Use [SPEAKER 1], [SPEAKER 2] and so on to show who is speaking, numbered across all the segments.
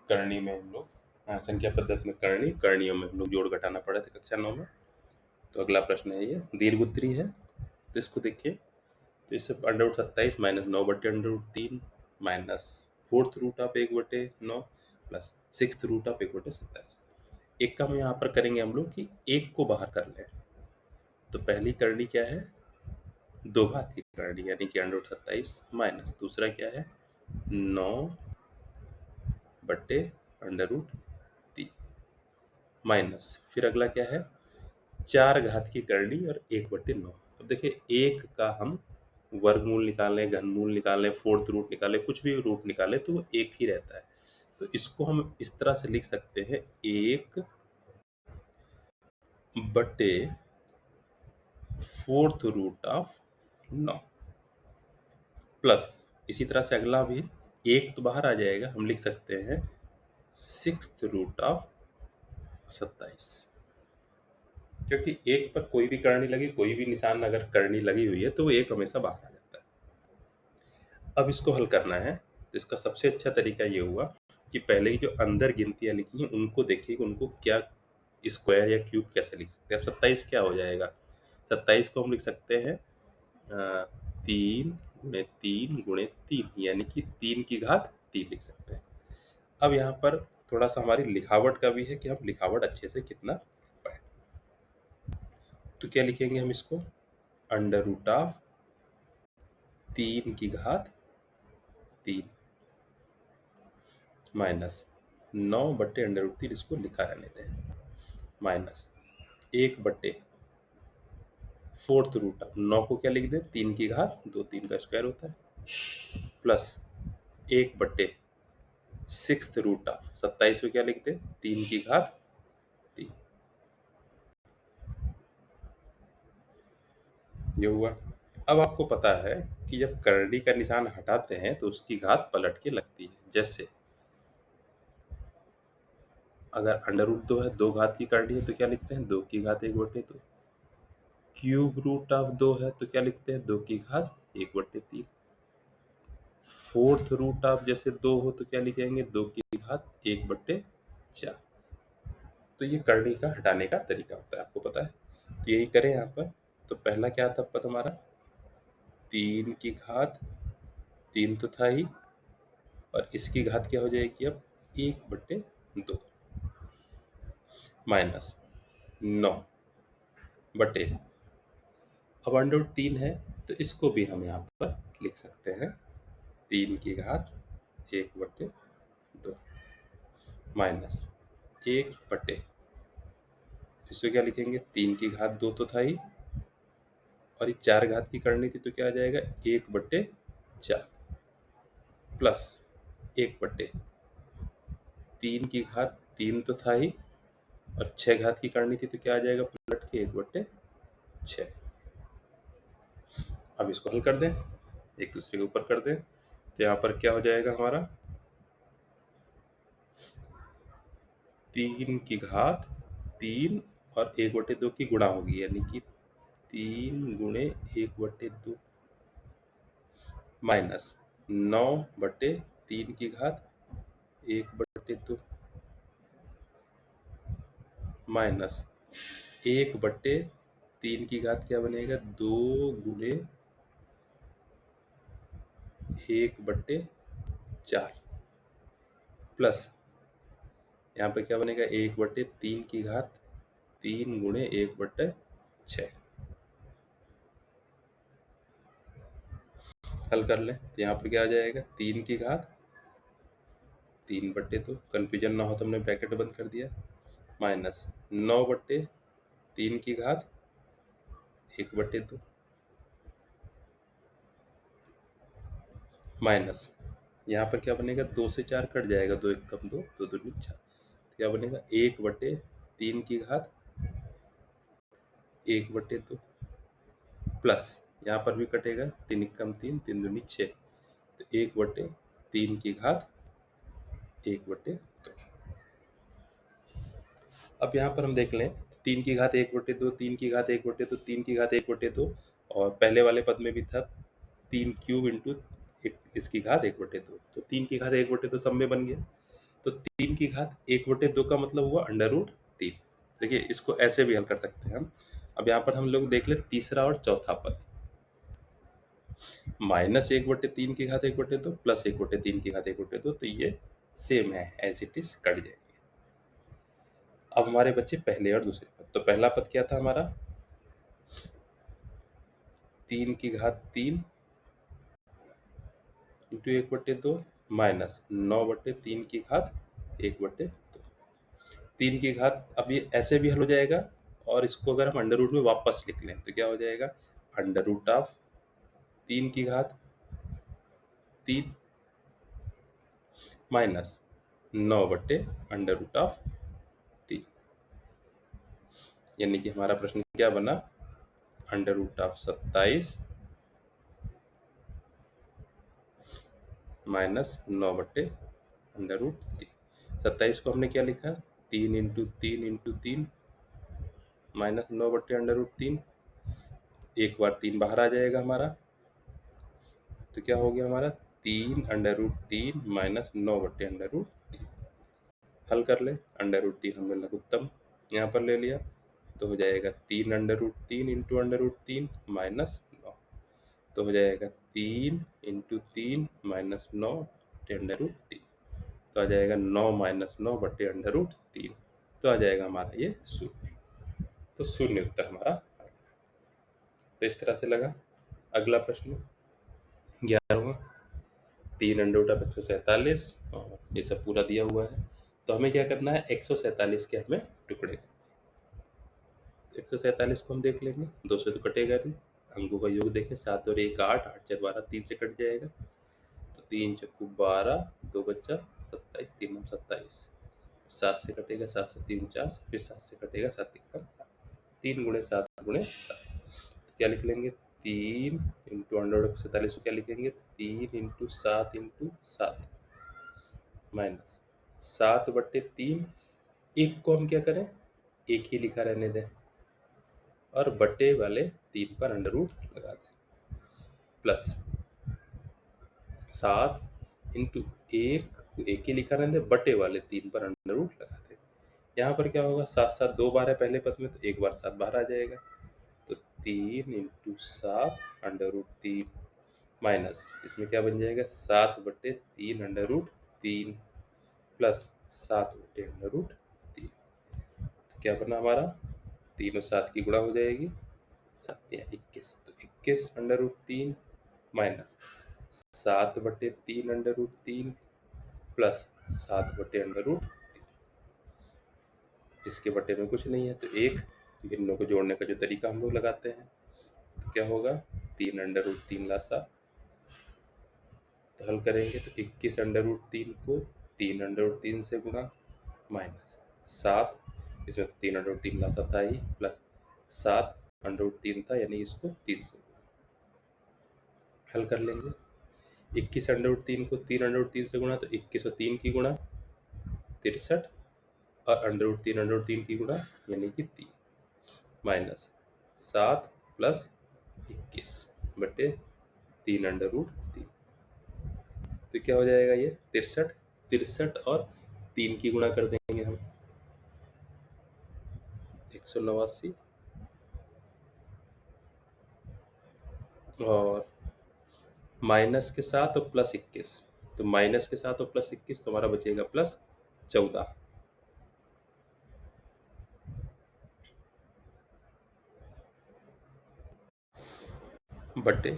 [SPEAKER 1] करणी में हम लोग संख्या पद्धति में करणीयों में हम लोग जोड़ घटाना पढ़े थे कक्षा 9 में। तो अगला प्रश्न है ये दीर्घ उत्तरी है, तो इसको देखिए। तो इससे √27 minus 9/√3 minus 4th root of 1/9 plus 6th root of 1/27। एक काम यहाँ पर करेंगे हम लोग कि एक को बाहर कर लें। तो पहली करनी क्या है, दो घात की करनी यानी कि √27 माइनस दूसरा क्या है 9/√3 माइनस फिर अगला क्या है 4 घात की करनी और 1/9। अब देखिए एक का हम वर्गमूल निकालें, घनमूल निकालें, 4th रूट निकालें, कुछ भी रूट निकालें तो वो एक ही रहता है। तो इसको हम इस तरह से लिख सकते हैं 1/4th रूट ऑफ 9 प्लस इसी तरह से अगला भी एक तो बाहर आ जाएगा, हम लिख सकते हैं 6th रूट ऑफ 27, क्योंकि एक पर कोई भी करनी लगी, कोई भी निशान अगर करनी लगी हुई है तो वो एक हमेशा बाहर आ जाता है। अब इसको हल करना है तो इसका सबसे अच्छा तरीका ये हुआ कि पहले ही जो अंदर गिनतियां लिखी हैं उनको देखिए कि उनको क्या स्क्वायर या क्यूब कैसे लिख सकते हैं। अब 27 क्या हो जाएगा, 27 को हम लिख सकते हैं 3 × 3 × 3 यानी कि 3 की घात 3 लिख सकते हैं। अब यहाँ पर थोड़ा सा हमारी लिखावट का भी है कि हम लिखावट अच्छे से कितना पाए। तो क्या लिखेंगे हम इसको √3 माइनस 9/√3 इसको लिखा रहने दें माइनस 1/4th रूट ऑफ 9 को क्या लिख दें 3 की घात 2, 3 का स्क्वायर होता है प्लस 1/6th रूट ऑफ 27 को क्या लिख दें 3 की घात 3। ये हुआ। अब आपको पता है कि जब करनी का निशान हटाते हैं तो उसकी घात पलट के लगती है। जैसे अगर √2 है, 2 घात की करनी है तो क्या लिखते हैं 2 की घात 1/2। क्यूब रूट ऑफ 2 है तो क्या लिखते हैं 2 की घात 1/3। 4th रूट ऑफ जैसे 2 हो तो क्या लिखेंगे 2 की घात 1/4। तो ये करनी का हटाने का तरीका होता है, आपको पता है। तो यही करें यहाँ पर। तो पहला क्या था पद हमारा 3 तो था ही, और इसकी घात क्या हो जाएगी अब 1/2 माइनस 9 बटे अब √3 है तो इसको भी हम यहाँ पर लिख सकते हैं 3 की घात 1/2 माइनस 1/, इसको क्या लिखेंगे 3 की घात 2 तो था ही, और ये 4 घात की करनी थी तो क्या आ जाएगा 1/4 प्लस 1/3 तो था ही, और 6 घात की करनी थी तो क्या आ जाएगा पलट के 1/6। अब इसको हल कर दें, एक दूसरे के ऊपर कर दें, तो यहाँ पर क्या हो जाएगा हमारा 3 की घात 3 और 1/2 की गुणा होगी, यानी कि 3 × 1/2 माइनस 9/3 की घात 1/2 माइनस 1/3 की घात क्या बनेगा 2 × 1/4 प्लस यहाँ पे क्या बनेगा 1/3 की घात 3 × 1/6। हल कर लें तो यहाँ पर क्या आ जाएगा 3 की घात 3/2, कन्फ्यूजन ना हो तो हमने ब्रैकेट बंद कर दिया, माइनस 9/3 की घात 1/2 माइनस यहाँ पर क्या बनेगा 2 से 4 कट जाएगा, 2 1 कम 2, 2 2 4, तो क्या बनेगा 1/3 प्लस यहाँ पर भी कटेगा 3 1 कम 3, 3 2 6, तो 1/3 अब यहाँ पर हम देख लें 3 की घात 1/2, 3 की घात 1/2, 3 की घात 1/2, और पहले वाले पद में भी था 3 क्यूब इंटू इसकी घात 1/2, तो 3 की घात 1/2 सब में बन गया। तो 3 की घात 1/2 का मतलब हुआ √3। देखिए इसको ऐसे भी हल कर सकते हैं हम। अब यहाँ पर हम लोग देख ले तीसरा और चौथा पद, -1/3 की घात 1/2 प्लस 1/3 की घात 1/2, तो ये सेम है, एज इट इज कट जाएंगे। अब हमारे बच्चे पहले और दूसरे पद। तो पहला पद क्या था हमारा, 3 की घात 3 इंटू 1/2 माइनस 9/3 की घात 1/2। 3 की घात, अब ये ऐसे भी हल हो जाएगा, और इसको अगर हम अंडर रूट में वापस लिख लें तो क्या हो जाएगा, अंडर रूट ऑफ 3 की घात 3 माइनस 9/√3। यानी कि हमारा प्रश्न क्या बना, √27 माइनस 9/√3। 27 को हमने क्या लिखा, 3 इंटू 3 इंटू 3 माइनस 9/√3। एक बार 3 बाहर आ जाएगा हमारा, तो क्या हो गया हमारा 3√3 माइनस 9/√3। हल कर ले, √3 हमने लघुत्तम यहाँ पर ले लिया, तो हो जाएगा 3√3 इंटू √3 माइनस 9, तो हो जाएगा 3 इंटू 3 माइनस 9 √3, तो आ जाएगा 9 माइनस 9/√3, तो आ जाएगा हमारा ये शून्य। तो शून्य उत्तर हमारा आ गया। तो इस तरह से लगा। अगला प्रश्न 11वां, 3√147, और ये सब पूरा दिया हुआ है। तो हमें क्या करना है, 147 के हमें टुकड़े, 147 को हम देख लेंगे, 2 से तो कटेगा नहीं, अंकों का योग देखें, 7 और 1 8, 8 4 12, 3 से कट जाएगा, तो 3 चक्कू 12, 2 बच्चा 27, 3 9 27, 7 से कटेगा, 7 से 3 4, फिर 7 से कटेगा, 7 1 7, 3 गुणे 7 गुणे 7, तो क्या लिख लेंगे, 3 इंटू 147 को क्या लिखेंगे, 3 इंटू 7 इंटू 7 माइनस 7/3। एक को हम क्या करें, एक ही लिखा रहने दें, और बटे वाले 3 पर अंडर रूट लगा दें, प्लस 7 इंटू एक ही लिखा रहने दें, बटे वाले 3 पर अंडर रूट लगा दें। यहाँ पर क्या होगा, 7 7 2 बार है पहले पद में, तो एक बार 7 बाहर आ जाएगा, तो 3 इंटू 7 √3 माइनस इसमें क्या बन जाएगा, 7/3 √3 प्लस 7/√3। तो क्या बना हमारा, 3 और 7 की गुणा हो जाएगी, 7 या 21, तो 21 √3 माइनस 7/3 √3 प्लस 7/√3। इसके बटे में कुछ नहीं है, तो एक भिन्नों को जोड़ने का जो तरीका हम लोग लगाते हैं, तो क्या होगा, 3 √3 लासा, तो हल करेंगे तो 21 √3 को 3 √3 से गुणा माइनस 7, इसमें तो 3 √3 लासा था ही, प्लस 7 √3 था, यानी इसको 3 से गुणा, हल कर लेंगे। 21 √3 को 3 √3 से गुणा, तो 21 और 3 की गुणा 63, और √3 की गुणा यानी कि 3 माइनस 7 प्लस 21 बटे 3 √3, तो क्या हो जाएगा ये 63, 63 और 3 की गुणा कर देंगे हम 189, और माइनस के साथ और प्लस 21, तो माइनस के साथ और प्लस 21, तो हमारा बचेगा प्लस 14 बटे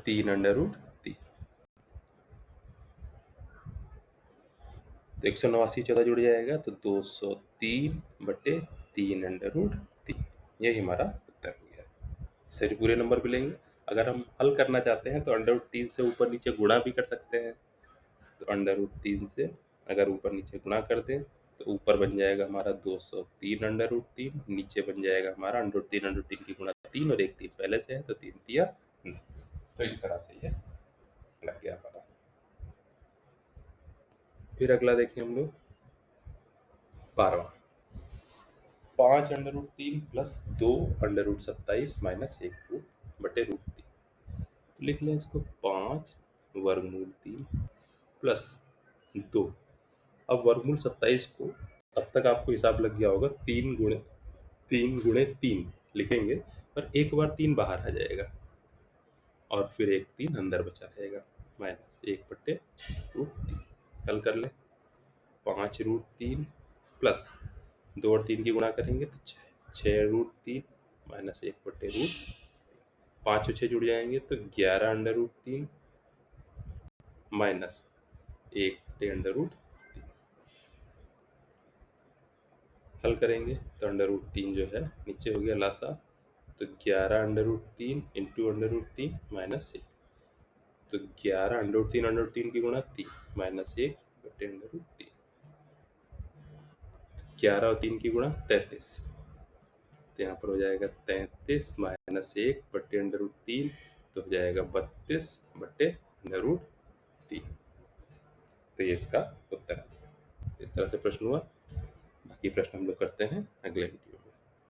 [SPEAKER 1] 3 √3। तो 189 14 जुड़ जाएगा, तो 203 बटे 3 √3, यही हमारा उत्तर हो गया। इससे पूरे नंबर मिलेंगे। अगर हम हल करना चाहते हैं तो √3 से ऊपर नीचे गुणा भी कर सकते हैं, तो √3 से अगर ऊपर नीचे गुणा कर दें, तो ऊपर बन जाएगा हमारा 203 √3, नीचे बन जाएगा हमारा √3 की गुणा 3, और एक 3 पहले से है, तो 3 तिया 9। तो इस तरह से ये लग गया हमारा। फिर अगला देखें हम लोग 12वां, 5 √3 प्लस 2 √27 माइनस 1 बटे √3, तो लिख लें इसको 5 वर्गमूल 3 प्लस 2 अब वर्गमूल 27 को अब तक आपको हिसाब लग गया होगा, 3 गुणे 3 लिखेंगे, पर एक बार 3 बाहर आ जाएगा और फिर एक 3 अंदर बचा रहेगा, माइनस 1/√3। हल कर ले, 5√3 प्लस 2 और 3 की गुणा करेंगे तो 6√3 माइनस 1/√, 5 और 6 जुड़ जाएंगे तो 11√3 माइनस 1/√3। हल करेंगे तो √3 जो है नीचे हो गया लासा, तो 11√3 इंटू √3 माइनस 1, तो 11 √3 की गुणा 3 माइनस 1/√3, 11 और 3 की गुणा 33, तो यहाँ पर हो जाएगा 33 माइनस 1/√3, तो हो जाएगा 32/√3। तो ये इसका उत्तर है। इस तरह से प्रश्न हुआ। बाकी प्रश्न हम लोग करते हैं अगले वीडियो में।